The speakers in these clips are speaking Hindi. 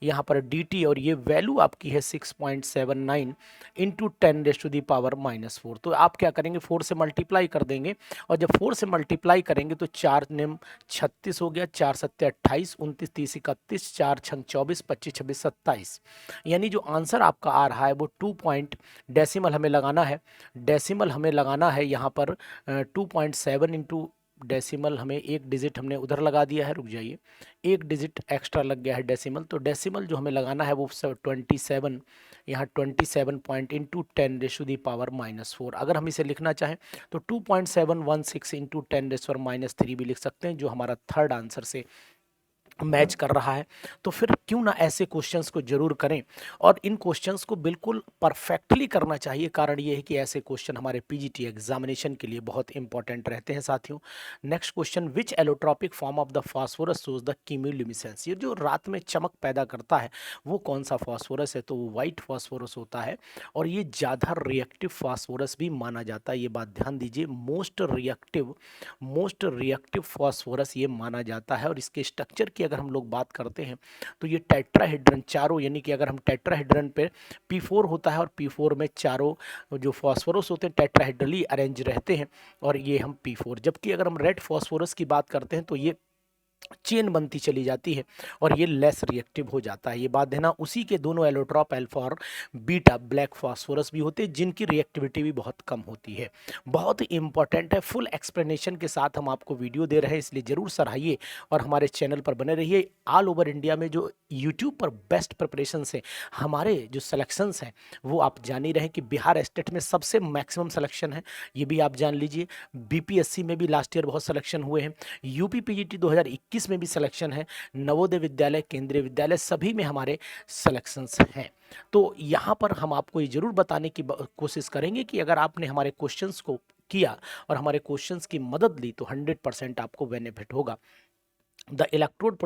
यहाँ पर dt, और ये वैल्यू आपकी है 6.79 इंटू 10⁻⁻⁴। तो आप क्या करेंगे, 4 से मल्टीप्लाई कर देंगे, और जब 4 से मल्टीप्लाई करेंगे तो 4 निम 36 हो गया, 4 सत्ते 28, 29 30 31, 4 छंग 24, 25 26 27। यानी जो आंसर आपका आ रहा है वो 2 पॉइंट डेसिमल हमें लगाना है, डेसिमल हमें लगाना है यहाँ पर 2.7 इंटू डेसिमल, हमें एक डिजिट हमने उधर लगा दिया है, रुक जाइए, एक डिजिट एक्स्ट्रा लग गया है डेसिमल, तो डेसिमल जो हमें लगाना है वो 27, यहाँ 27 पॉइंट इंटू 10⁻⁻⁴। अगर हम इसे लिखना चाहें तो 2.716 इंटू 10⁻³ भी लिख सकते हैं, जो हमारा थर्ड आंसर से मैच कर रहा है। तो फिर क्यों ना ऐसे क्वेश्चंस को जरूर करें, और इन क्वेश्चंस को बिल्कुल परफेक्टली करना चाहिए। कारण ये है कि ऐसे क्वेश्चन हमारे पीजीटी एग्जामिनेशन के लिए बहुत इंपॉर्टेंट रहते हैं साथियों। Next question, which allotropic form of the phosphorus shows the chemiluminescence. ये जो रात में चमक पैदा करता है वो कौन सा फास्फोरस है, तो वो व्हाइट फास्फोरस होता है, और ये ज़्यादा रिएक्टिव फास्फोरस भी माना जाता है। ये बात ध्यान दीजिए, मोस्ट रिएक्टिव फास्फोरस ये माना जाता है। और इसके स्ट्रक्चर की अगर हम लोग बात करते हैं तो ये टेट्राहेड्रन चारों, यानी कि अगर हम टेट्राहेड्रन पे P4 होता है, और P4 में चारों जो फास्फोरस होते हैं टेट्राहेड्रली अरेंज रहते हैं, और ये हम P4। जबकि अगर हम रेड फास्फोरस की बात करते हैं तो ये चेन बनती चली जाती है, और ये लेस रिएक्टिव हो जाता है। ये बात देना, उसी के दोनों एलोट्रॉप अल्फा और बीटा ब्लैक फास्फोरस भी होते हैं, जिनकी रिएक्टिविटी भी बहुत कम होती है। बहुत ही इंपॉर्टेंट है, फुल एक्सप्लेनेशन के साथ हम आपको वीडियो दे रहे हैं, इसलिए जरूर सराहिए और हमारे चैनल पर बने रहिए। ऑल ओवर इंडिया में जो यूट्यूब पर बेस्ट प्रिपरेशन है, हमारे जो सिलेक्शंस हैं वो आप जान ही रहे हैं कि बिहार स्टेट में सबसे मैक्सिमम सिलेक्शन है, ये भी आप जान लीजिए। बीपीएससी में भी लास्ट ईयर बहुत सिलेक्शन हुए हैं, यूपी पीजीटी 2021 में भी सिलेक्शन है, नवोदय विद्यालय, केंद्रीय विद्यालय, सभी में हमारे सिलेक्शंस हैं। तो यहाँ पर हम आपको ये जरूर बताने की कोशिश करेंगे कि अगर आपने हमारे क्वेश्चंस को किया और हमारे क्वेश्चंस की मदद ली तो 100% आपको बेनिफिट होगा। The electrode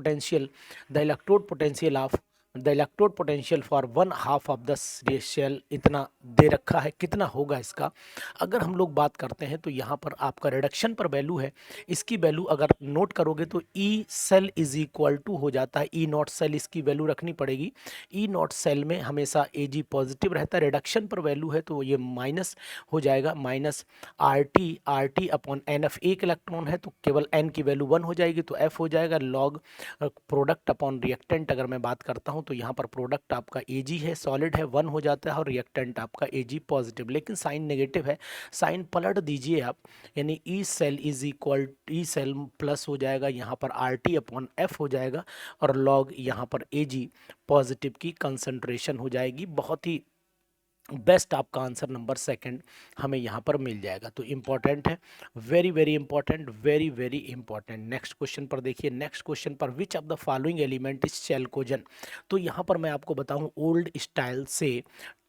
potential for 1/2 of the cell, इतना दे रखा है, कितना होगा इसका। अगर हम लोग बात करते हैं तो यहाँ पर आपका रिडक्शन पर वैल्यू है, इसकी वैल्यू अगर नोट करोगे तो E cell is equal to हो जाता है ई नॉट सेल, इसकी वैल्यू रखनी पड़ेगी। ई नॉट सेल में हमेशा एजी पॉजिटिव रहता है, रिडक्शन पर वैल्यू है तो ये माइनस हो जाएगा, minus R T upon N F. एक इलेक्ट्रॉन है तो केवल एन की वैल्यू 1 हो जाएगी, तो एफ हो जाएगा लॉग प्रोडक्ट अपॉन रिएक्टेंट। अगर मैं बात करता हूं तो यहाँ पर प्रोडक्ट आपका एजी है, सॉलिड है, 1 हो जाता है, और रिएक्टेंट आपका एजी पॉजिटिव, लेकिन साइन नेगेटिव है, साइन पलट दीजिए आप, यानी E cell is equal E cell plus हो जाएगा, यहाँ पर आर टी अपॉन एफ हो जाएगा, और लॉग यहाँ पर एजी पॉजिटिव की कंसंट्रेशन हो जाएगी। बहुत ही बेस्ट आपका आंसर नंबर सेकंड हमें यहाँ पर मिल जाएगा। तो इंपॉर्टेंट है, very very important, very very important. Next question पर देखिए, नेक्स्ट क्वेश्चन पर which of the following element is chalcogen. तो यहाँ पर मैं आपको बताऊँ, ओल्ड स्टाइल से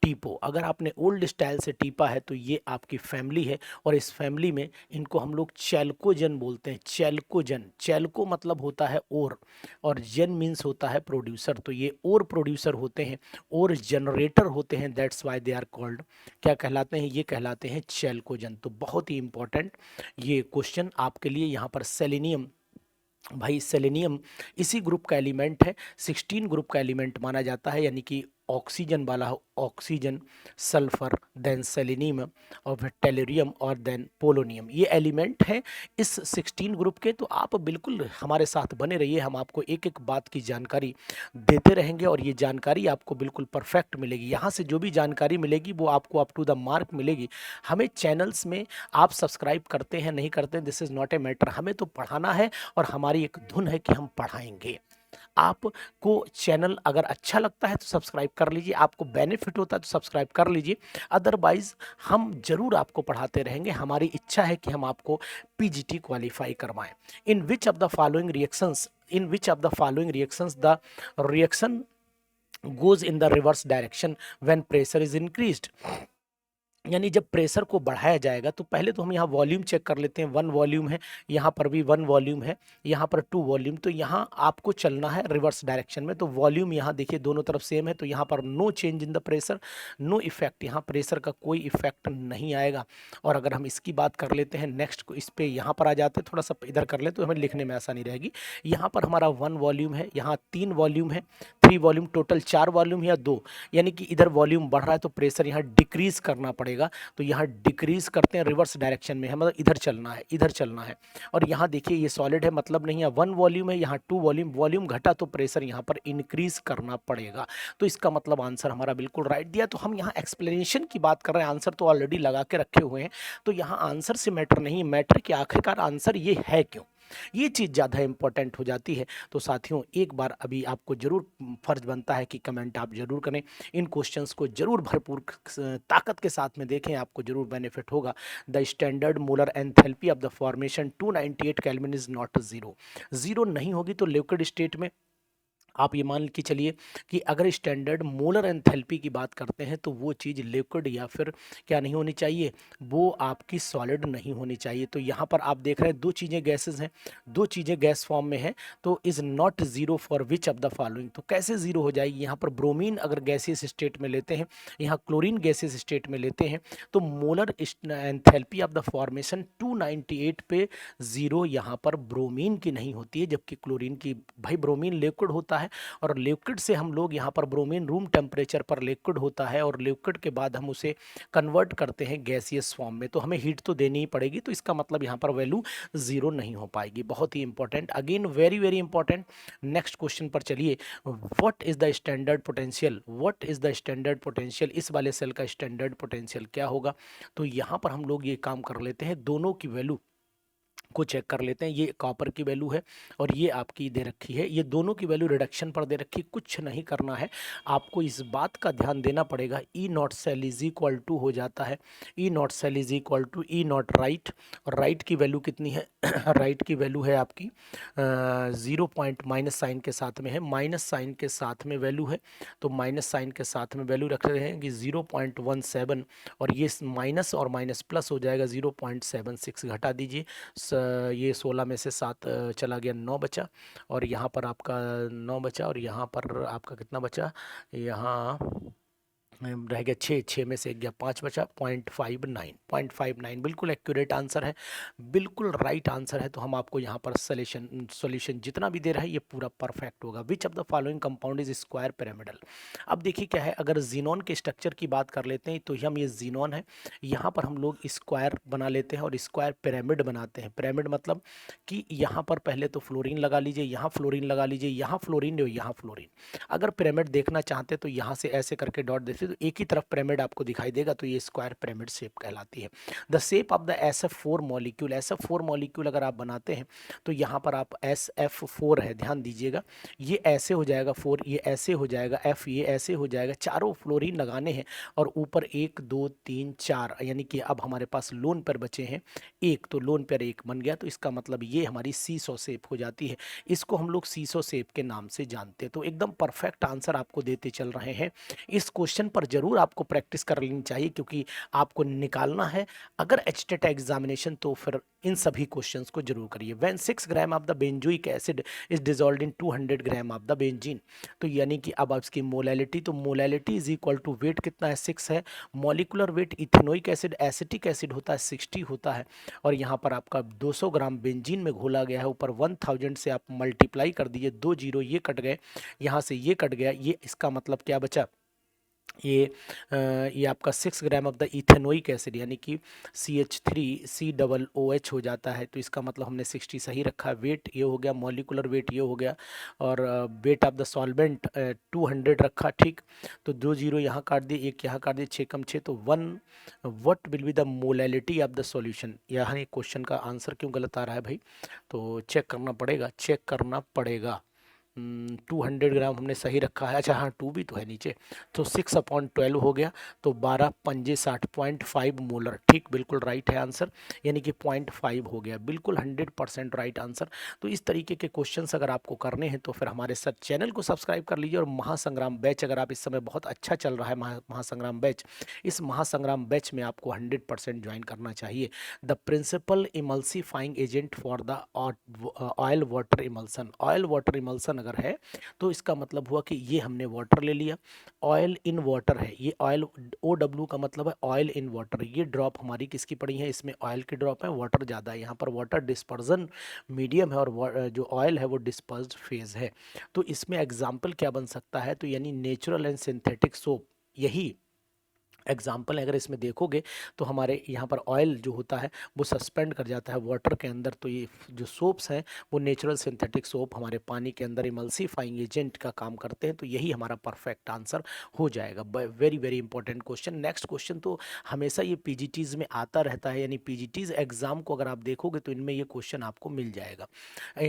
टीपो, अगर आपने ओल्ड स्टाइल से टीपा है तो ये आपकी फैमिली है, और इस फैमिली में इनको हम लोग चैल्कोजन बोलते हैं। चैल्कोजन, चैल्को मतलब होता है और जन मीन्स होता है प्रोड्यूसर, तो ये और प्रोड्यूसर होते हैं, और जनरेटर होते हैं, that's why they are called, क्या कहलाते हैं, ये कहलाते हैं चैल्कोजन। तो बहुत ही इंपॉर्टेंट ये क्वेश्चन आपके लिए। यहाँ पर सेलेनियम, भाई सेलेनियम इसी ग्रुप का एलिमेंट है, 16 ग्रुप का एलिमेंट माना जाता है, यानी कि ऑक्सीजन वाला हो, ऑक्सीजन, सल्फर, देन सेलेनियम, और फिर टेलुरियम, और देन पोलोनियम, ये एलिमेंट है इस 16 ग्रुप के। तो आप बिल्कुल हमारे साथ बने रहिए, हम आपको एक एक बात की जानकारी देते रहेंगे, और ये जानकारी आपको बिल्कुल परफेक्ट मिलेगी। यहाँ से जो भी जानकारी मिलेगी वो आपको अप टू द मार्क मिलेगी। हमें चैनल्स में आप सब्सक्राइब करते हैं नहीं करते हैं, this is not a matter, हमें तो पढ़ाना है, और हमारी एक धुन है कि हम पढ़ाएंगे। आपको चैनल अगर अच्छा लगता है तो सब्सक्राइब कर लीजिए, आपको बेनिफिट होता है तो सब्सक्राइब कर लीजिए, अदरवाइज हम जरूर आपको पढ़ाते रहेंगे। हमारी इच्छा है कि हम आपको पीजीटी क्वालिफाई करवाएं। In which of the following reactions the reaction goes in the reverse direction when pressure is increased। यानी जब प्रेशर को बढ़ाया जाएगा तो पहले तो हम यहाँ वॉल्यूम चेक कर लेते हैं, 1 वॉल्यूम है, यहाँ पर भी 1 वॉल्यूम है, यहाँ पर 2 वॉल्यूम, तो यहाँ आपको चलना है रिवर्स डायरेक्शन में। तो वॉल्यूम यहाँ देखिए दोनों तरफ सेम है, तो यहाँ पर no change in the pressure, no effect, यहाँ प्रेशर का कोई इफेक्ट नहीं आएगा। और अगर हम इसकी बात कर लेते हैं नेक्स्ट को, इस पर यहाँ पर आ जाते हैं, थोड़ा सा इधर कर ले तो हमें लिखने में आसानी रहेगी। यहाँ पर हमारा 1 वॉल्यूम है, यहाँ 3 वॉल्यूम है, 3 वॉल्यूम, टोटल 4 वॉल्यूम या 2, यानी कि इधर वॉल्यूम बढ़ रहा है तो प्रेशर यहाँ डिक्रीज करना पड़ेगा। तो यहाँ डिक्रीज करते हैं, रिवर्स डायरेक्शन में है, मतलब इधर चलना है, इधर चलना है। और यहाँ देखिए ये सॉलिड है, मतलब नहीं है 1 वॉल्यूम है, यहाँ 2 वॉल्यूम, वॉल्यूम घटा तो प्रेशर यहाँ पर इंक्रीज करना पड़ेगा। तो इसका मतलब आंसर हमारा बिल्कुल राइट दिया। तो हम यहाँ एक्सप्लेनेशन की बात कर रहे हैं, आंसर तो ऑलरेडी लगा के रखे हुए हैं। तो यहाँ आंसर से मैटर नहीं, मैटर कि आखिरकार आंसर ये है क्यों, ये चीज़ ज़्यादा इंपॉर्टेंट हो जाती है। तो साथियों एक बार अभी आपको जरूर फर्ज बनता है कि कमेंट आप जरूर करें, इन क्वेश्चंस को जरूर भरपूर ताकत के साथ में देखें, आपको जरूर बेनिफिट होगा। The standard molar enthalpy of the formation 298 kelvin is not zero, zero नहीं होगी तो लिक्विड स्टेट में आप ये मान के चलिए कि अगर स्टैंडर्ड मोलर एंथैल्पी की बात करते हैं तो वो चीज़ लिक्विड या फिर क्या नहीं होनी चाहिए, वो आपकी सॉलिड नहीं होनी चाहिए। तो यहाँ पर आप देख रहे हैं दो चीज़ें गैसेस हैं, दो चीज़ें गैस फॉर्म में हैं, तो is not zero for which of the following, तो कैसे ज़ीरो हो जाएगी। यहाँ पर ब्रोमीन अगर गैसियस स्टेट में लेते हैं, यहाँ क्लोरीन गैसियस स्टेट में लेते हैं, तो molar enthalpy of the formation 298 पे ज़ीरो यहाँ पर ब्रोमीन की नहीं होती है, जबकि क्लोरीन की। भाई ब्रोमीन लिक्विड होता है और लिक्विड से हम लोग यहाँ पर ब्रोमीन रूम टेम्परेचर पर लिक्विड होता है और लिक्विड के बाद हम उसे कन्वर्ट करते हैं गैसियस फॉर्म में, तो हमें हीट तो देनी ही पड़ेगी। तो इसका मतलब यहाँ पर वैल्यू जीरो नहीं हो पाएगी। बहुत ही important, again very very important. Next question पर चलिए, what is the standard potential, what is the standard potential, इस वाले सेल का स्टैंडर्ड पोटेंशियल क्या होगा। तो यहाँ पर हम लोग ये काम कर लेते हैं, दोनों की वैल्यू को चेक कर लेते हैं। ये कॉपर की वैल्यू है और ये आपकी दे रखी है, ये दोनों की वैल्यू रिडक्शन पर दे रखी। कुछ नहीं करना है, आपको इस बात का ध्यान देना पड़ेगा, E not cell is equal to हो जाता है, E not cell is equal to E not right. और राइट की वैल्यू कितनी है राइट की वैल्यू है आपकी 0 पॉइंट माइनस साइन के साथ में है, माइनस साइन के साथ में वैल्यू है, तो माइनस साइन के साथ में वैल्यू रख रहे हैं कि 0.17, और ये माइनस और माइनस प्लस हो जाएगा 0.76, घटा दीजिए। ये 16 में से 7 चला गया, 9 बचा, और यहाँ पर आपका 9 बचा, और यहाँ पर आपका कितना बचा, यहाँ रह गया 6, 6 में से गया 5 बचा, 0.59, 0.59 बिल्कुल एक्यूरेट आंसर है, बिल्कुल राइट आंसर है। तो हम आपको यहाँ पर सॉल्यूशन जितना भी दे रहा है ये पूरा परफेक्ट होगा। विच of the following compound is square pyramidal. अब देखिए क्या है, अगर जीनोन के स्ट्रक्चर की बात कर लेते हैं तो हम ये जीनोन है, यहाँ पर हम लोग स्क्वायर बना लेते हैं और स्क्वायर पिरामिड बनाते हैं। पिरामिड मतलब कि यहाँ पर पहले तो फ्लोरीन लगा लीजिए, यहाँ फ्लोरीन लगा लीजिए, यहाँ फ्लोरीन और यहाँ फ्लोरीन। अगर पिरामिड देखना चाहते तो यहाँ से ऐसे करके डॉट देते तो एक ही तरफ पिरामिड आपको दिखाई देगा, तो ये स्क्वायर पिरामिड शेप कहलाती है। The shape of the SF4 molecule, SF4 molecule अगर आप बनाते हैं तो यहाँ पर आप SF4 है, ध्यान दीजिएगा, ये ऐसे हो जाएगा 4, ये ऐसे हो जाएगा F, ये ऐसे हो जाएगा, चारों फ्लोरीन लगाने हैं और ऊपर 1 2 3 4, यानी कि अब हमारे पास लोन पेयर बचे हैं एक, तो लोन पेयर एक बन गया, तो इसका मतलब ये हमारी सीसो शेप हो जाती है। इसको हम लोग सीसो शेप के नाम से जानते हैं। तो एकदम परफेक्ट आंसर आपको देते चल रहे हैं। इस क्वेश्चन पर जरूर आपको प्रैक्टिस कर लेनी चाहिए, क्योंकि आपको निकालना है अगर एचटेट एग्जामिनेशन, तो फिर इन सभी क्वेश्चंस को जरूर करिए। When 6 gram of the benzoic acid is dissolved in 200 gram of the benzene, तो यानी कि अब इसकी मोलैलिटी, तो molality is equal to weight कितना है 6 है, molecular weight ethanoic acid acetic acid होता है 60 होता है, और यहाँ पर आपका 200 ग्राम बेंजीन में घोला गया है, ऊपर 1000 से आप मल्टीप्लाई कर दीजिए, 2 जीरो ये कट गए, यहाँ से ये कट गया, ये इसका मतलब क्या बचा, ये आपका 6 gram of the ethanoic acid, यानी कि CH3COOH हो जाता है। तो इसका मतलब हमने 60 सही रखा है। वेट ये हो गया, मॉलिकुलर वेट ये हो गया, और वेट ऑफ द सॉल्वेंट 200 रखा, ठीक। तो 2 जीरो यहाँ काट दिए, एक यहाँ काट दिए, 6 कम 6 तो 1। What will be the molality of the solution. यहाँ क्वेश्चन का आंसर क्यों गलत आ रहा है भाई, तो चेक करना पड़ेगा, चेक करना पड़ेगा। 200 ग्राम हमने सही रखा है, अच्छा हाँ 2 भी तो है नीचे, तो 6/12 हो गया, तो 12 पंजे 60, 0.5 मोलर, ठीक, बिल्कुल राइट है आंसर, यानी कि 0.5 हो गया, बिल्कुल 100% राइट आंसर। तो इस तरीके के क्वेश्चंस अगर आपको करने हैं तो फिर हमारे साथ चैनल को सब्सक्राइब कर लीजिए, और महासंग्राम बैच अगर आप इस समय बहुत अच्छा चल रहा है महासंग्राम बैच, इस महासंग्राम बैच में आपको 100% ज्वाइन करना चाहिए। The principal emulsifying agent for the oil water emulsion, oil water emulsion अगर है तो इसका मतलब हुआ कि ये हमने वाटर ले लिया, ऑयल इन वाटर है, ये ऑयल OW का मतलब है ऑयल इन वाटर, ये ड्रॉप हमारी किसकी पड़ी है, इसमें ऑयल की ड्रॉप है, वाटर ज़्यादा है, यहाँ पर वाटर डिस्पर्जन मीडियम है और जो ऑयल है वो डिस्पर्स्ड फेज है। तो इसमें एग्जाम्पल क्या बन सकता है, तो यानी नेचुरल एंड सिंथेटिक सोप, यही एग्जाम्पल है। अगर इसमें देखोगे तो हमारे यहाँ पर ऑयल जो होता है वो सस्पेंड कर जाता है वाटर के अंदर, तो ये जो सोप्स हैं वो नेचुरल सिंथेटिक सोप हमारे पानी के अंदर इमल्सीफाइंग एजेंट का काम करते हैं। तो यही हमारा परफेक्ट आंसर हो जाएगा। Very very important question. Next question तो हमेशा ये पीजीटीज में आता रहता है, यानी पीजीटीज एग्जाम को अगर आप देखोगे तो इनमें ये क्वेश्चन आपको मिल जाएगा।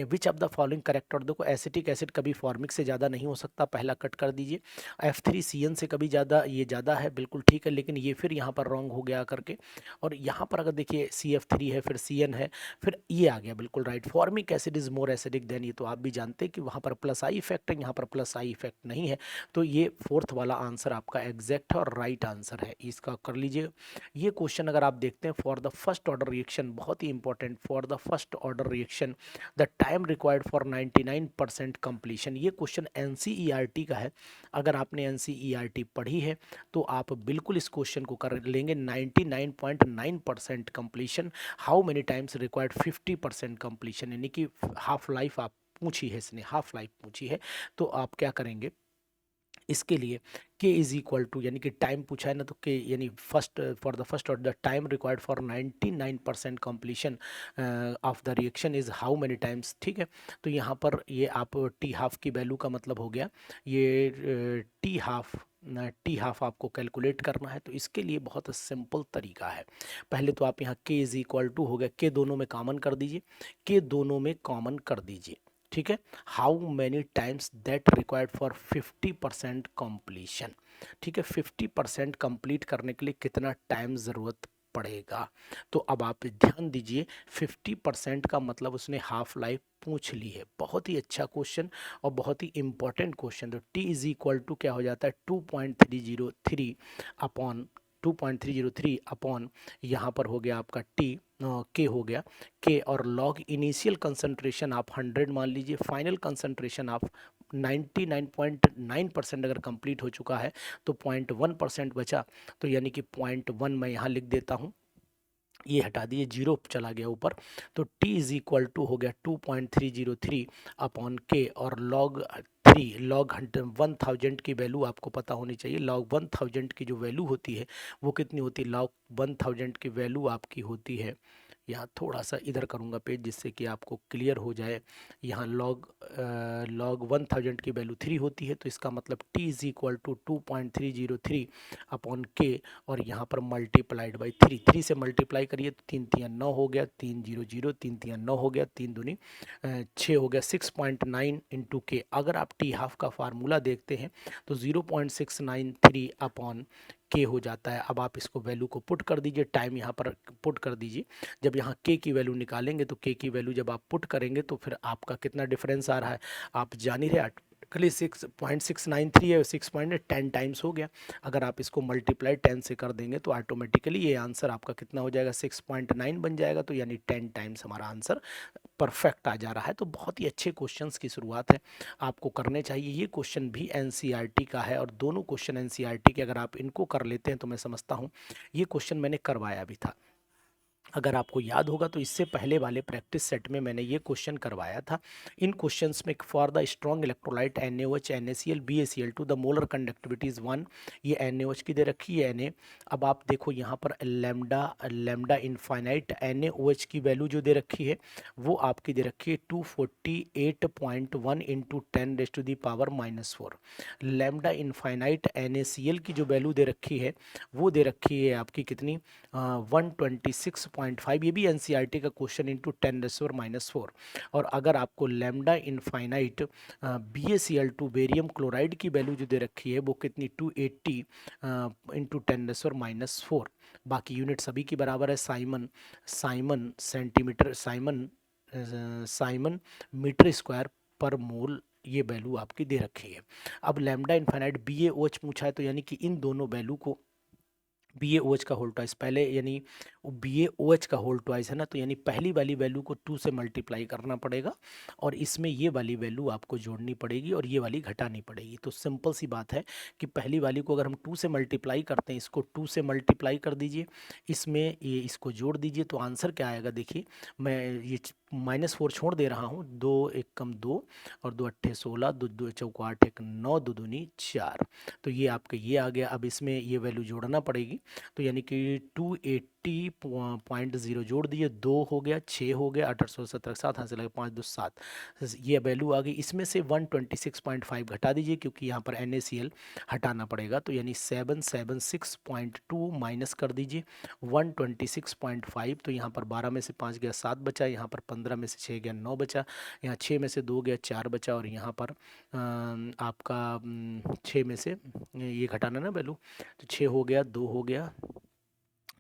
विच ऑफ द फॉलोइंग करेक्ट, और देखो एसिटिक एसिड कभी फॉर्मिक से ज़्यादा नहीं हो सकता, पहला कट कर दीजिए। F3CN से कभी ज़्यादा, ये ज़्यादा है, बिल्कुल ठीक है, लेकिन ये फिर यहाँ पर रॉन्ग हो गया करके। और यहाँ पर अगर देखिए CF3 है, फिर CN है, फिर ये आ गया बिल्कुल right. Formic acid is more acidic then, ये तो आप भी जानते हैं कि वहाँ पर प्लस आई इफेक्ट है, यहाँ पर प्लस आई इफेक्ट नहीं है। तो ये फोर्थ वाला आंसर आपका एग्जैक्ट है और राइट आंसर है, इसका कर लीजिए। ये क्वेश्चन अगर आप देखते हैं, for the first order reaction, बहुत ही important, for the first order reaction the time required for 99% completion, ये क्वेश्चन NCERT का है। अगर आपने NCERT पढ़ी है तो आप बिल्कुल इस क्वेश्चन को कर लेंगे। 99.9% completion, how many times required 50% completion, यानी कि हाफ लाइफ आप पूछी है, इसने हाफ लाइफ पूछी है। तो आप क्या करेंगे इसके लिए, के इज इक्वल टू, यानी कि टाइम पूछा है ना, तो के यानी फर्स्ट, फॉर द फर्स्ट और the time required for 99% completion of the reaction is how many times, ठीक है। तो यहाँ पर ये आप टी हाफ की वैल्यू का मतलब हो गया, ये टी हाफ आपको कैलकुलेट करना है। तो इसके लिए बहुत सिंपल तरीका है। पहले तो आप यहाँ के इज इक्वल टू हो गया, के दोनों में कॉमन कर दीजिए, के दोनों में कॉमन कर दीजिए, ठीक है। How many times that required for 50% completion, ठीक है। 50% कंप्लीट करने के लिए कितना टाइम ज़रूरत पड़ेगा। तो अब आप ध्यान दीजिए, 50% का मतलब उसने हाफ लाइफ पूछ ली है। बहुत ही अच्छा क्वेश्चन और बहुत ही इंपॉर्टेंट क्वेश्चन। तो टी इज इक्वल टू क्या हो जाता है, 2.303 अपॉन 2.303 अपॉन यहाँ पर हो गया आपका टी, के हो गया के, और लॉग इनिशियल कंसंट्रेशन आप 100 मान लीजिए, फाइनल कंसंट्रेशन आप 99.9% अगर कंप्लीट हो चुका है तो 0.1% बचा, तो यानी कि 0.1 मैं यहाँ लिख देता हूँ, ये हटा दिए, जीरो चला गया ऊपर। तो t इज इक्वल टू हो गया 2.303 अपॉन के, और लॉग 3, लॉग 1000 की वैल्यू आपको पता होनी चाहिए। लॉग 1000 की जो वैल्यू होती है वो कितनी होती है, लॉग 1000 की वैल्यू आपकी होती है, यहाँ थोड़ा सा इधर करूँगा पेज जिससे कि आपको क्लियर हो जाए। यहाँ लॉग 1000 की वैल्यू 3 होती है, तो इसका मतलब t is equal to 2.303 upon K, और यहाँ पर मल्टीप्लाइड बाई 3, 3 से मल्टीप्लाई करिए तो 3 3 9 हो गया, 3 0 0, 3 3 9 हो गया, 3 दूनी 6 हो गया, 6.9 इंटू के। अगर आप टी हाफ का फार्मूला देखते हैं तो 0.693 अपॉन के हो जाता है। अब आप इसको वैल्यू को पुट कर दीजिए, टाइम यहाँ पर पुट कर दीजिए। जब यहाँ के की वैल्यू निकालेंगे तो के की वैल्यू जब आप पुट करेंगे तो फिर आपका कितना डिफरेंस आ रहा है, आप जान ही रहे, ऑटोमेटिकली 6.693 है, 6.10 टाइम्स हो गया। अगर आप इसको मल्टीप्लाई 10 से कर देंगे तो ऑटोमेटिकली ये आंसर आपका कितना हो जाएगा, 6.9 बन जाएगा। तो यानी 10 टाइम्स हमारा आंसर परफेक्ट आ जा रहा है। तो बहुत ही अच्छे क्वेश्चंस की शुरुआत है, आपको करने चाहिए। ये क्वेश्चन भी एनसीईआरटी का है और दोनों क्वेश्चन एनसीईआरटी के, अगर आप इनको कर लेते हैं तो मैं समझता हूँ ये क्वेश्चन मैंने करवाया भी था। अगर आपको याद होगा तो इससे पहले वाले प्रैक्टिस सेट में मैंने ये क्वेश्चन करवाया था। इन क्वेश्चंस में for the strong electrolyte NaOH NaCl BaCl2 the molar conductivity is 1, ये NaOH की दे रखी है Na। अब आप देखो यहाँ पर लैम्डा इनफाइनाइट NaOH की वैल्यू जो दे रखी है वो आपकी दे रखी है 248.1 इंटू 10⁻⁻⁴। लैम्डा इनफाइनाइट NaCl की जो वैल्यू दे रखी है वो दे रखी है आपकी कितनी, 126.5, ये भी एनसीईआरटी का क्वेश्चन इंटू 10⁻⁴। और अगर आपको lambda infinite BaCl2 barium chloride की वैल्यू जो दे रखी है वो कितनी, 280 इंटू 10⁻⁴। बाकी यूनिट सभी की बराबर है, siemens centimetre, siemens metre square per mole, ये वैल्यू आपकी दे रखी है। अब लैम्डा इनफाइनाइट BaOH पूछा है, तो यानी कि इन दोनों वैल्यू को बी ए ओ एच का होल ट्वाइस पहले, यानी बी ए ओ एच का होल ट्वाइस है ना, तो यानी पहली वाली वैल्यू को 2 से मल्टीप्लाई करना पड़ेगा और इसमें ये वाली वैल्यू आपको जोड़नी पड़ेगी और ये वाली घटानी पड़ेगी। तो सिंपल सी बात है कि पहली वाली को अगर हम 2 से मल्टीप्लाई करते हैं, इसको 2 से मल्टीप्लाई कर दीजिए, इसमें ये इसको जोड़ दीजिए, तो आंसर क्या आएगा देखिए। मैं ये -4 छोड़ दे रहा हूँ, 2 एक कम 2 और 2 अट्ठे 16, 2 2 चौको 8 एक 9, 2 दूनी 4। तो ये आपका ये आ गया। अब इसमें ये वैल्यू जोड़ना पड़ेगी, तो यानी कि 280.0 जोड़ दिए, 2 हो गया, 6 हो गया, 8 8 16 17 7 हाथ से लगे 5 2 7, ये वैल्यू आ गई। इसमें से 126.5 घटा दीजिए क्योंकि यहाँ पर NaCl हटाना पड़ेगा, तो यानी 776.2 माइनस कर दीजिए 126.5, तो यहाँ पर 12 में से 5 गया 7 बचा, यहाँ पर 15 में से 6 गया 9 बचा, यहाँ 6 में से 2 गया 4 बचा, और यहाँ पर आपका 6 में से ये घटाना ना वैल्यू, तो 6 हो गया, 2 हो गया,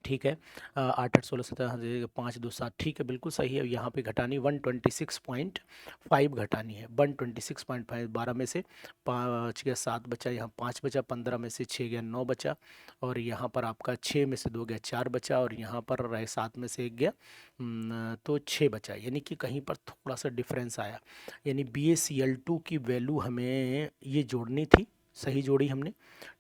ठीक है। 8 8 16 17 5 2 7, ठीक है, बिल्कुल सही है। यहाँ पे घटानी 126.5 घटानी है, 126.5, 12 में से 5 गया 7 बचा, यहाँ 5 बचा, 15 में से 6 गया 9 बचा, और यहाँ पर आपका 6 में से 2 गया 4 बचा, और यहाँ पर रहे 7 में से 1 गया तो 6 बचा, यानी कि कहीं पर थोड़ा सा डिफरेंस आया। यानी BaCl2 की वैल्यू हमें ये जोड़नी थी, सही जोड़ी हमने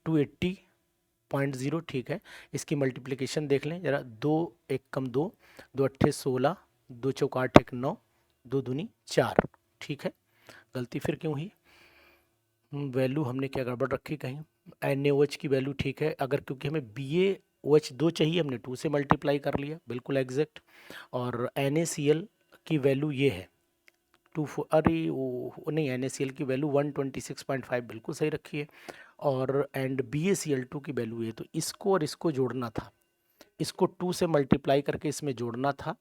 280.0, ठीक है। इसकी मल्टीप्लिकेशन देख लें जरा, 2 एक कम 2, 2 अट्ठे 16, 2 चौक 8 एक 9, 2 दूनी 4, ठीक है। गलती फिर क्यों हुई, वैल्यू हमने क्या गड़बड़ रखी कहीं, NaOH की वैल्यू ठीक है, अगर क्योंकि हमें BaOH 2 चाहिए, हमने 2 से मल्टीप्लाई कर लिया, बिल्कुल एग्जैक्ट। और NaCl की वैल्यू ये है 2, अरे वो नहीं, NaCl की वैल्यू 126.5 बिल्कुल सही रखी है, और एंड BaCl2 की वैल्यू है, तो इसको और इसको जोड़ना था, इसको 2 से मल्टीप्लाई करके इसमें जोड़ना था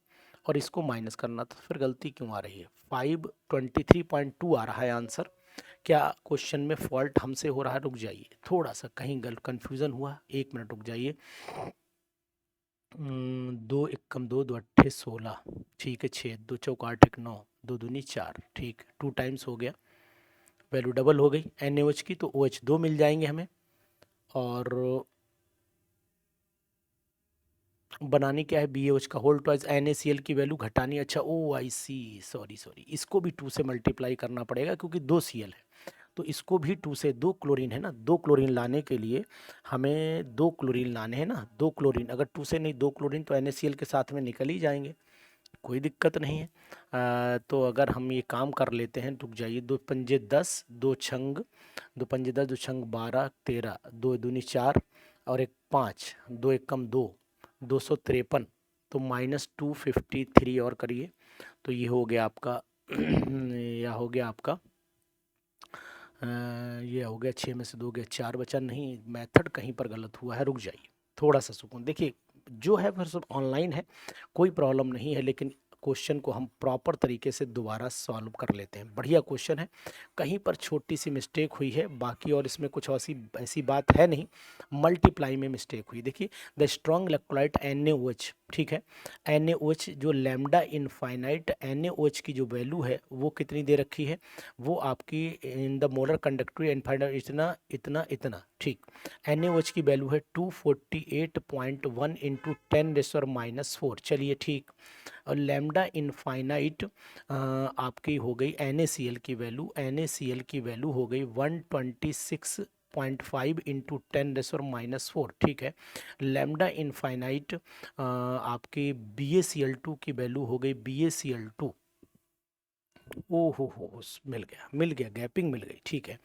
और इसको माइनस करना था, फिर गलती क्यों आ रही है, 523.2 आ रहा है आंसर। क्या क्वेश्चन में फॉल्ट हमसे हो रहा है, रुक जाइए थोड़ा सा, कहीं कन्फ्यूज़न हुआ, 1 मिनट रुक जाइए। 2 एक कम 2, 2 अट्ठे 16, ठीक है, 6, 2 चौक 8 एक 9, 2 दूनी 4, ठीक, 2 टाइम्स हो गया, वैल्यू डबल हो गई NaOH की, तो OH 2 मिल जाएंगे हमें, और बनानी क्या है BaOH का होल ट्वाइस, NaCl की वैल्यू घटानी, अच्छा ओ आई सी, सॉरी सॉरी, इसको भी 2 से मल्टीप्लाई करना पड़ेगा क्योंकि 2 Cl है, तो इसको भी 2 से, 2 क्लोरीन है ना, 2 क्लोरीन लाने के लिए हमें 2 क्लोरीन लाने हैं ना, 2 क्लोरीन, अगर 2 से नहीं 2 क्लोरीन तो NaCl के साथ में निकल ही जाएंगे, कोई दिक्कत नहीं है। तो अगर हम ये काम कर लेते हैं, रुक जाइए, 2 पंजे 10, 2 छंग 2 पंजे 10, 2 छंग 12 13, 2 दूनी 4 और एक 5, 2 एक कम 2, 253, तो -253 और करिए, तो ये हो गया आपका यह हो गया आपका ये हो गया, 6 में से 2 गया 4 बचा, नहीं मेथड कहीं पर गलत हुआ है, रुक जाइए थोड़ा सा सुकून, देखिए जो है फिर सब ऑनलाइन है, कोई प्रॉब्लम नहीं है, लेकिन क्वेश्चन को हम प्रॉपर तरीके से दोबारा सॉल्व कर लेते हैं। बढ़िया क्वेश्चन है, कहीं पर छोटी सी मिस्टेक हुई है, बाकी और इसमें कुछ ऐसी ऐसी बात है नहीं, मल्टीप्लाई में मिस्टेक हुई। देखिए द स्ट्रॉन्ग इलेक्ट्रोलाइट NaOH, ठीक है, NaOH जो लैम्डा इनफाइनाइट NaOH की जो वैल्यू है वो कितनी दे रखी है, वो आपकी in the molar conductivity infinite इतना इतना इतना, ठीक। NaOH की वैल्यू है 248.1 इंटू 10⁻⁻⁴, चलिए ठीक। और लैम्डा इनफाइनाइट आपकी हो गई NaCl की वैल्यू, NaCl की वैल्यू हो गई 126.5 इंटू 10⁻⁴, ठीक है। लैम्डा इनफाइनाइट आपकी BaCl2 की वैल्यू हो गई BaCl2, ओ हो, मिल गया गैपिंग मिल गई, ठीक है।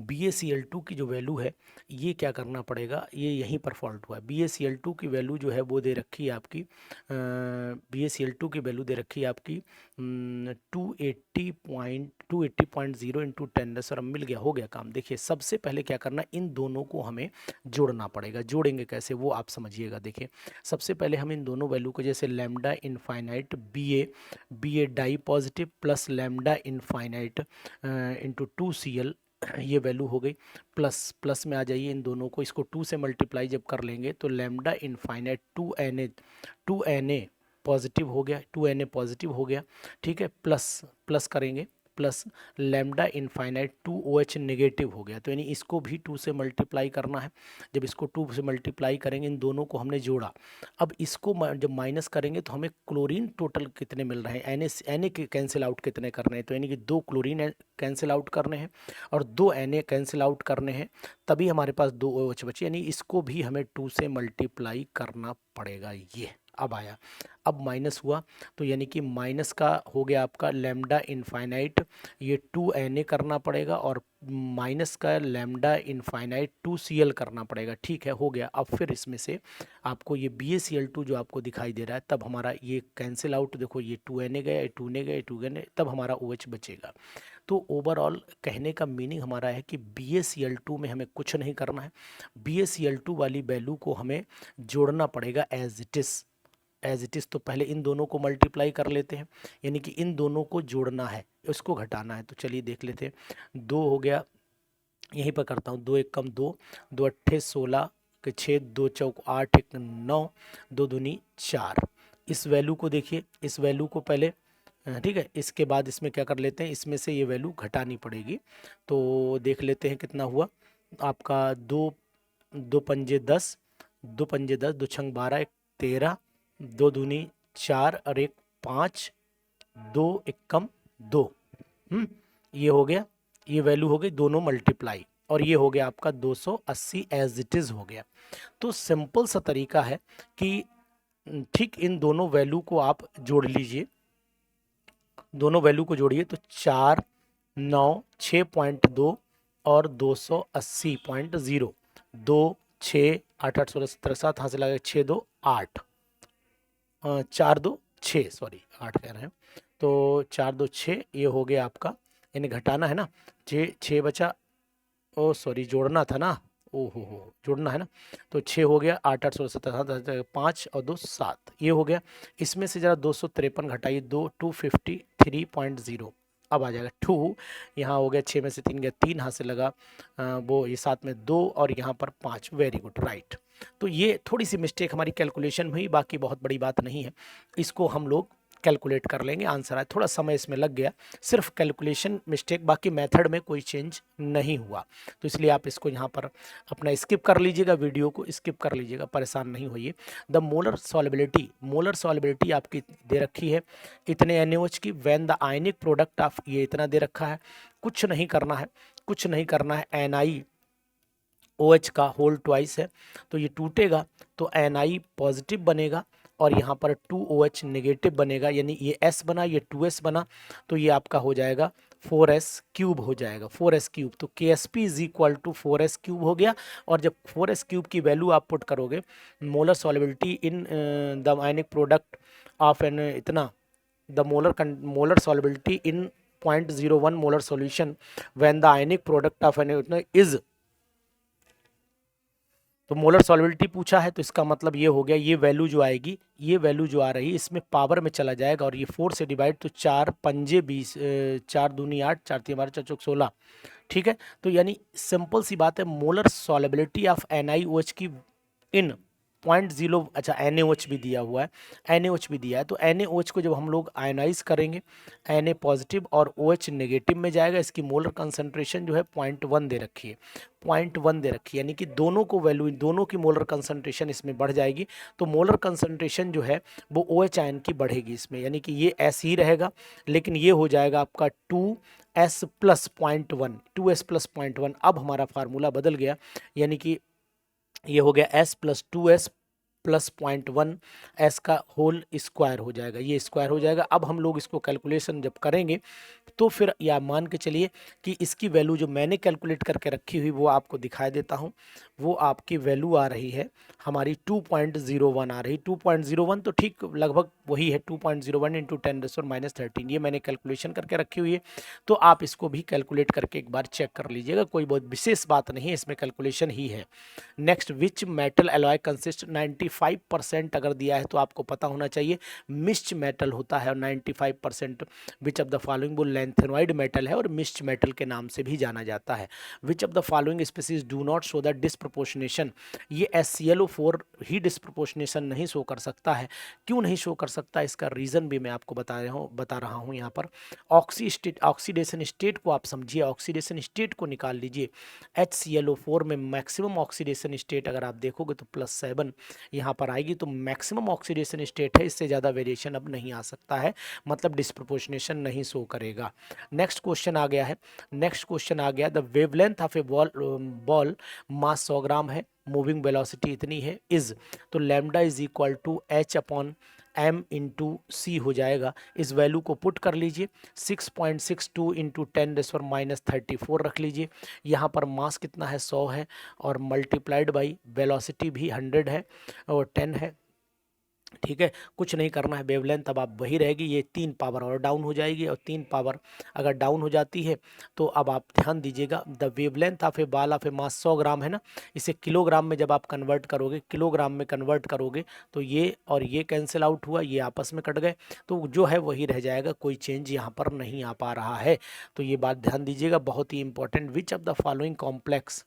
BaCl2 की जो वैल्यू है, ये क्या करना पड़ेगा, ये यहीं पर फॉल्ट हुआ है। BaCl2 की वैल्यू जो है वो दे रखी है आपकी, BaCl2 की वैल्यू दे रखी है आपकी 280.0 इंटू 10, सर मिल गया, हो गया काम। देखिए सबसे पहले क्या करना, इन दोनों को हमें जोड़ना पड़ेगा, जोड़ेंगे कैसे वो आप समझिएगा। देखिए सबसे पहले हम इन दोनों वैल्यू को, जैसे lambda infinite Ba di positive plus lambda infinite into 2Cl, ये वैल्यू हो गई, प्लस प्लस में आ जाइए, इन दोनों को, इसको 2 से मल्टीप्लाई जब कर लेंगे तो लैम्डा इनफाइनाइट 2Na पॉजिटिव हो गया, 2Na पॉजिटिव हो गया, ठीक है, प्लस प्लस करेंगे, plus lambda infinite 2OH negative हो गया। तो यानी इसको भी 2 से मल्टीप्लाई करना है। जब इसको 2 से मल्टीप्लाई करेंगे, इन दोनों को हमने जोड़ा, अब इसको जब माइनस करेंगे तो हमें क्लोरीन टोटल कितने मिल रहे हैं, Na के कैंसिल आउट कितने करने हैं, तो यानी कि 2 क्लोरीन कैंसिल आउट करने हैं और 2 Na कैंसिल आउट करने हैं, तभी हमारे पास 2 OH बचे। यानी इसको भी हमें 2 से मल्टीप्लाई करना पड़ेगा। ये अब आया, अब माइनस हुआ, तो यानी कि माइनस का हो गया आपका लैम्डा इनफाइनाइट, ये 2Na करना पड़ेगा और माइनस का लैम्डा इनफाइनाइट 2Cl करना पड़ेगा। ठीक है, हो गया। अब फिर इसमें से आपको ये BaCl2 जो आपको दिखाई दे रहा है, तब हमारा ये कैंसिल आउट, देखो ये 2Na गया, ये 2Na गया, ये 2Na, तब हमारा OH बचेगा। तो ओवरऑल कहने का मीनिंग हमारा है कि BaCl2 में हमें कुछ नहीं करना है, BaCl2 वाली वैल्यू को हमें जोड़ना पड़ेगा एज इट इज़। तो पहले इन दोनों को मल्टीप्लाई कर लेते हैं, यानी कि इन दोनों को जोड़ना है, उसको घटाना है। तो चलिए देख लेते हैं, 2 हो गया, यहीं पर करता हूँ, 2 1 कम 2, 2 अट्ठे 16 के 6, 2 चौक 8, 1 9, 2 दूनी 4। इस वैल्यू को देखिए, इस वैल्यू को पहले, ठीक है, इसके बाद इसमें क्या कर लेते हैं, इसमें से ये वैल्यू घटानी पड़ेगी। तो देख लेते हैं कितना हुआ आपका, 2 2 पंजे 10, 2 पंजे 10, 2 छंग 12, 1 13, 2 दूनी 4 और 1 5, 2 1 कम 2। ये हो गया, ये वैल्यू हो गई दोनों मल्टीप्लाई, और ये हो गया आपका 280 एज इट इज़ हो गया। तो सिंपल सा तरीका है कि ठीक इन दोनों वैल्यू को आप जोड़ लीजिए, दोनों वैल्यू को जोड़िए, तो 4 9 6.2 और 280.0, 2 6 8 8 16 17 7, हाथ से लगा 6 2 8, 4 2 6, सॉरी 8 कह रहे हैं, तो 4 2 6, ये हो गया आपका, यानी घटाना है ना, 6 बचा, ओ सॉरी जोड़ना था ना, ओ हो जोड़ना है ना, तो 6 हो गया, 8 8 16 17 7, 5 और 2 7, ये हो गया। इसमें से जरा 253 घटाइए, 253.0, अब आ जाएगा 2, यहाँ हो गया 6 में से 3 गया 3, हाथ से लगा वो, ये 7 में 2 और यहाँ पर 5, वेरी गुड, राइट। तो ये थोड़ी सी मिस्टेक हमारी कैलकुलेशन में हुई, बाकी बहुत बड़ी बात नहीं है, इसको हम लोग कैलकुलेट कर लेंगे, आंसर आए, थोड़ा समय इसमें लग गया, सिर्फ कैलकुलेशन मिस्टेक, बाकी मेथड में कोई चेंज नहीं हुआ। तो इसलिए आप इसको यहाँ पर अपना स्किप कर लीजिएगा, वीडियो को स्किप कर लीजिएगा, परेशान नहीं होइए। द मोलर सॉल्युबिलिटी आपकी दे रखी है इतने NaOH की, when the ionic product of, ये इतना दे रखा है, कुछ नहीं करना है, कुछ नहीं करना है, NiOH का होल ट्वाइस है, तो ये टूटेगा तो Ni पॉजिटिव बनेगा और यहाँ पर 2OH नेगेटिव बनेगा, यानी ये S बना, ये 2S बना, तो ये आपका हो जाएगा 4S क्यूब हो जाएगा, 4S क्यूब। तो KSP is equal to 4S cube हो गया, और जब 4S क्यूब की वैल्यू आप पुट करोगे, molar solubility in the ionic product of an इतना, the molar solubility in 0.01 molar solution when the ionic product of an is, तो मोलर सॉल्युबिलिटी पूछा है, तो इसका मतलब ये हो गया, ये वैल्यू जो आएगी, ये वैल्यू जो आ रही है इसमें पावर में चला जाएगा, और ये 4 से डिवाइड, तो 4 पंजे 20, 4 दूनी 8, 4 तीन 12, 4 चौक 16, ठीक है। तो यानी सिंपल सी बात है, मोलर सॉल्युबिलिटी ऑफ NiOH की इन 0.0, अच्छा NaOH भी दिया हुआ है, NaOH भी दिया है, तो NaOH को जब हम लोग आयनाइज करेंगे, Na पॉजिटिव और OH नेगेटिव में जाएगा, इसकी मोलर कंसंट्रेशन जो है 0.1 दे रखी है, 0.1 दे रखी है, यानी कि दोनों को वैल्यू, दोनों की मोलर कंसंट्रेशन इसमें बढ़ जाएगी, तो मोलर कंसंट्रेशन जो है वो OH आयन की बढ़ेगी इसमें, यानी कि ये S ही रहेगा, लेकिन ये हो जाएगा आपका 2S प्लस 0.1, 2S प्लस 0.1। अब हमारा फार्मूला बदल गया, यानी कि ये हो गया S plus 2S plus 0.1, S का होल स्क्वायर हो जाएगा, ये स्क्वायर हो जाएगा। अब हम लोग इसको कैलकुलेशन जब करेंगे, तो फिर या मान के चलिए कि इसकी वैल्यू जो मैंने कैलकुलेट करके रखी हुई, वो आपको दिखाई देता हूँ, वो आपकी वैल्यू आ रही है हमारी 2.01 आ रही, 2.01, तो ठीक लगभग वही है, 2.01 इंटू 10⁻13, ये मैंने कैलकुलेशन करके रखी हुई है। तो आप इसको भी कैलकुलेट करके एक बार चेक कर लीजिएगा, कोई बहुत विशेष बात नहीं है, इसमें कैलकुलेशन ही है। Next, which metal alloy consist 95% अगर दिया है तो आपको पता होना चाहिए मिस्ट मेटल होता है, और 95% विच ऑफ द फॉलोइंग वो लैंथेनॉइड मेटल है और मिस्ट मेटल के नाम से भी जाना जाता है। विच of the following species do not show the disproportionation, ये SClO4 ही डिस्प्रपोर्शनेशन नहीं शो कर सकता है। क्यों नहीं शो कर सकता, इसका रीज़न भी मैं आपको बता रहा हूँ यहाँ पर। ऑक्सीडेशन स्टेट को आप समझिए, ऑक्सीडेशन स्टेट को निकाल लीजिए। HClO4 में मैक्सिमम ऑक्सीडेशन स्टेट अगर आप देखोगे तो +7 यहाँ पर आएगी, तो मैक्सिमम ऑक्सीडेशन स्टेट है, इससे ज़्यादा वेरिएशन अब नहीं आ सकता है, मतलब डिस्प्रपोर्शनेशन नहीं शो करेगा। नेक्स्ट क्वेश्चन आ गया है, नेक्स्ट क्वेश्चन आ गया, the wavelength of a ball mass 100 gram है, मूविंग वेलोसिटी इतनी है, इज, तो lambda is equal to H/m into C हो जाएगा। इस वैल्यू को पुट कर लीजिए, 6.62 इंटू 10⁻34 रख लीजिए। यहाँ पर मास कितना है, 100 है, और मल्टीप्लाइड बाई वेलोसिटी भी 100 है और 10 है। ठीक है, कुछ नहीं करना है, वेवलेंथ अब आप वही रहेगी, ये 3 पावर और डाउन हो जाएगी, और 3 पावर अगर डाउन हो जाती है तो अब आप ध्यान दीजिएगा, the wavelength of a ball of a mass 100 gram है ना, इसे किलोग्राम में जब आप कन्वर्ट करोगे, किलोग्राम में कन्वर्ट करोगे तो ये और ये कैंसिल आउट हुआ, ये आपस में कट गए, तो जो है वही रह जाएगा, कोई चेंज यहाँ पर नहीं आ पा रहा है। तो ये बात ध्यान दीजिएगा, बहुत ही important. Which of the following complex,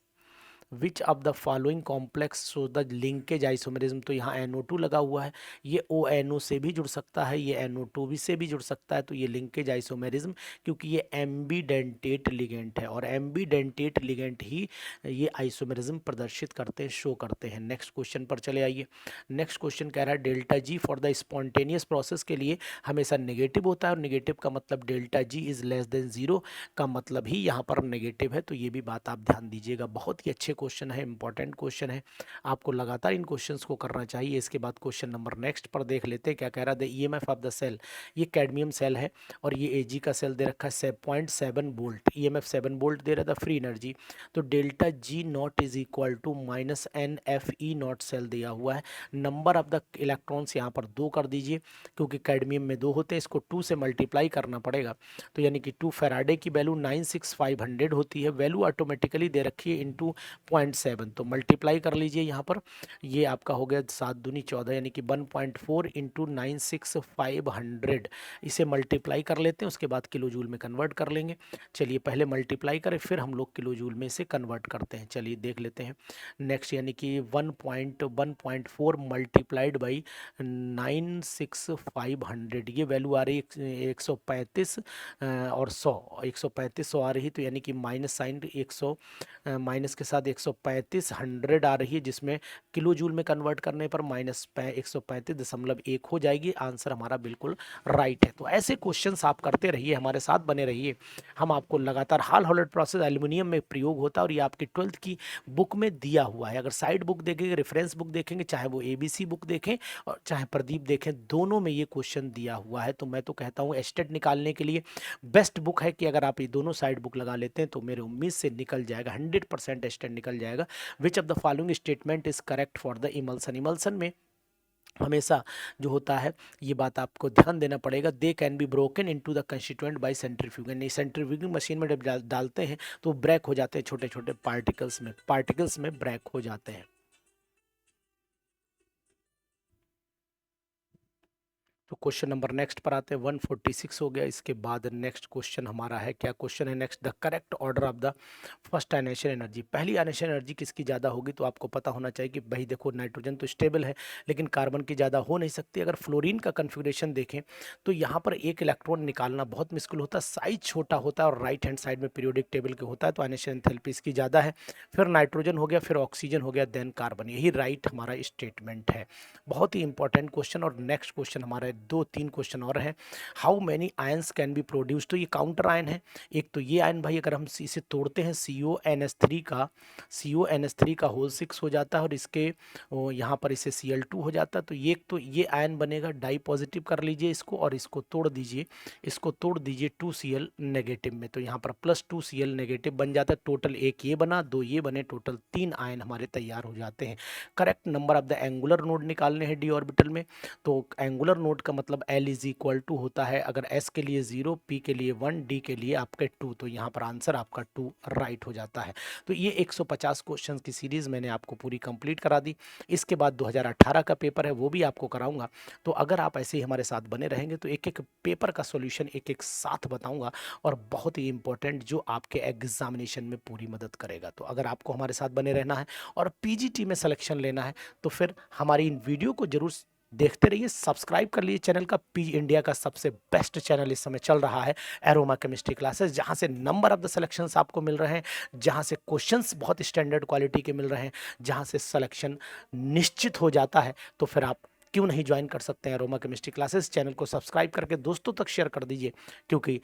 which of the following complex show the linkage isomerism, तो यहाँ NO2 लगा हुआ है, ये ONO से भी जुड़ सकता है, ये NO2 भी से भी जुड़ सकता है, तो ये लिंकेज आइसोमेरिज्म, क्योंकि ये एम्बीडेंटेट लिगेंड है, और एम्बीडेंटेट लिगेंड ही ये आइसोमेरिज्म प्रदर्शित करते हैं, शो करते हैं। नेक्स्ट क्वेश्चन पर चले आइए। नेक्स्ट क्वेश्चन कह रहा है delta G for the spontaneous process के लिए हमेशा नेगेटिव होता है, और नेगेटिव का मतलब delta G is less than 0 का मतलब ही यहाँ पर नेगेटिव है, तो ये भी बात आप ध्यान दीजिएगा। बहुत ही अच्छे क्वेश्चन है, इंपॉर्टेंट क्वेश्चन है, आपको लगातार इन क्वेश्चंस को करना चाहिए। इसके बाद क्वेश्चन नंबर नेक्स्ट पर देख लेते हैं, क्या कह रहा है, the EMF of the cell, ये कैडमियम सेल है और ये Ag का सेल दे रखा है 0.7 वोल्ट, EMF 7 वोल्ट दे रहा था, फ्री एनर्जी, तो delta G not is equal to -NFE0 cell दिया हुआ है। नंबर ऑफ द इलेक्ट्रॉन्स यहाँ पर 2 कर दीजिए, क्योंकि कैडमियम में 2 होते हैं, इसको 2 से मल्टीप्लाई करना पड़ेगा, तो यानी कि 2 फैराडे की वैल्यू 96500 होती है, वैल्यू ऑटोमेटिकली दे रखी है इंटू 0.7, तो मल्टीप्लाई कर लीजिए यहाँ पर, ये आपका हो गया 7 दूनी 14, यानी कि 1.4 इंटू 96500, इसे मल्टीप्लाई कर लेते हैं, उसके बाद किलो जूल में कन्वर्ट कर लेंगे। चलिए पहले मल्टीप्लाई करें, फिर हम लोग किलो जूल में इसे कन्वर्ट करते हैं। चलिए देख लेते हैं नेक्स्ट, यानी कि 1.4 मल्टीप्लाइड बाई 96500, ये वैल्यू आ रही है 135 और 100, 135 आ रही, तो यानी कि माइनस साइन 100, माइनस के साथ 135 आ रही है, जिसमें किलो जूल में कन्वर्ट करने पर -135.1 हो जाएगी। आंसर हमारा बिल्कुल राइट है। तो ऐसे क्वेश्चंस आप करते रहिए, हमारे साथ बने रहिए, हम आपको लगातार हाल हॉलट प्रोसेस एल्यूमिनियम में प्रयोग होता है, और ये आपकी 12th की बुक में दिया हुआ है। अगर साइड बुक देखेंगे, रेफरेंस बुक देखेंगे, चाहे वो ABC बुक देखें और चाहे प्रदीप देखें, दोनों में ये क्वेश्चन दिया हुआ है। तो मैं तो कहता हूँ एस्टेट निकालने के लिए बेस्ट बुक है, कि अगर आप ये दोनों साइड बुक लगा लेते हैं तो मेरे उम्मीद से निकल जाएगा, 100% एस्टेट निकल जाएगा। विच of the following statement is correct for the emulsion, emulsion में हमेशा जो होता है, ये बात आपको ध्यान देना पड़ेगा, they can be broken into the constituent by centrifugation, नहीं सेंट्रीफ्यूगिंग मशीन में जब डालते हैं तो ब्रेक हो जाते हैं, छोटे छोटे पार्टिकल्स में ब्रेक हो जाते हैं। तो क्वेश्चन नंबर नेक्स्ट पर आते हैं, 146 हो गया। इसके बाद नेक्स्ट क्वेश्चन हमारा है, क्या क्वेश्चन है next, the correct order of the first ionisation energy, पहली आयनेशन एनर्जी किसकी ज़्यादा होगी, तो आपको पता होना चाहिए कि भाई देखो नाइट्रोजन तो स्टेबल है, लेकिन कार्बन की ज़्यादा हो नहीं सकती। अगर फ्लोरीन का कन्फिग्रेशन देखें तो यहाँ पर एक इलेक्ट्रॉन निकालना बहुत मुश्किल होता है, साइज छोटा होता है और राइट हैंड साइड में पीरियोडिक टेबल के होता है, तो आयनेशन एंथैल्पी इसकी ज़्यादा है, फिर नाइट्रोजन हो गया, फिर ऑक्सीजन हो गया, देन कार्बन, यही राइट हमारा स्टेटमेंट है। बहुत ही इंपॉर्टेंट क्वेश्चन। और नेक्स्ट क्वेश्चन हमारा 2-3 क्वेश्चन और हैं, how many ions can be produce, तो ये काउंटर आयन है। एक तो ये आयन भाई, अगर हम इसे तोड़ते हैं CONS3 का होल 6 हो जाता है, और इसके यहाँ पर इसे Cl2 हो जाता है, तो ये आयन बनेगा, डाई पॉजिटिव कर लीजिए इसको, और इसको तोड़ दीजिए, 2Cl नेगेटिव में, तो यहाँ पर +2Cl नेगेटिव बन जाता है। टोटल एक ये बना, 2 ये बने, टोटल 3 आयन हमारे तैयार हो जाते हैं। Correct number of the angular node निकालने हैं d ऑर्बिटल में, तो एंगुलर नोड का मतलब L इज इक्वल टू होता है, अगर S के लिए 0, P के लिए 1, D के लिए आपके 2, तो यहाँ पर आंसर आपका 2 राइट हो जाता है। तो ये 150 क्वेश्चन की सीरीज़ मैंने आपको पूरी कंप्लीट करा दी। इसके बाद 2018 का पेपर है, वो भी आपको कराऊंगा। तो अगर आप ऐसे ही हमारे साथ बने रहेंगे तो एक एक पेपर का सॉल्यूशन एक एक साथ बताऊंगा, और बहुत ही इंपॉर्टेंट जो आपके एग्जामिनेशन में पूरी मदद करेगा। तो अगर आपको हमारे साथ बने रहना है और पीजीटी में सिलेक्शन लेना है तो फिर हमारी इन वीडियो को जरूर देखते रहिए, सब्सक्राइब कर लीजिए चैनल का। पी इंडिया का सबसे बेस्ट चैनल इस समय चल रहा है एरोमा केमिस्ट्री क्लासेस, जहां से नंबर ऑफ द सिलेक्शंस आपको मिल रहे हैं, जहां से क्वेश्चंस बहुत स्टैंडर्ड क्वालिटी के मिल रहे हैं, जहां से सिलेक्शन निश्चित हो जाता है। तो फिर आप क्यों नहीं ज्वाइन कर सकते हैं एरोमा केमिस्ट्री क्लासेस। चैनल को सब्सक्राइब करके दोस्तों तक शेयर कर दीजिए, क्योंकि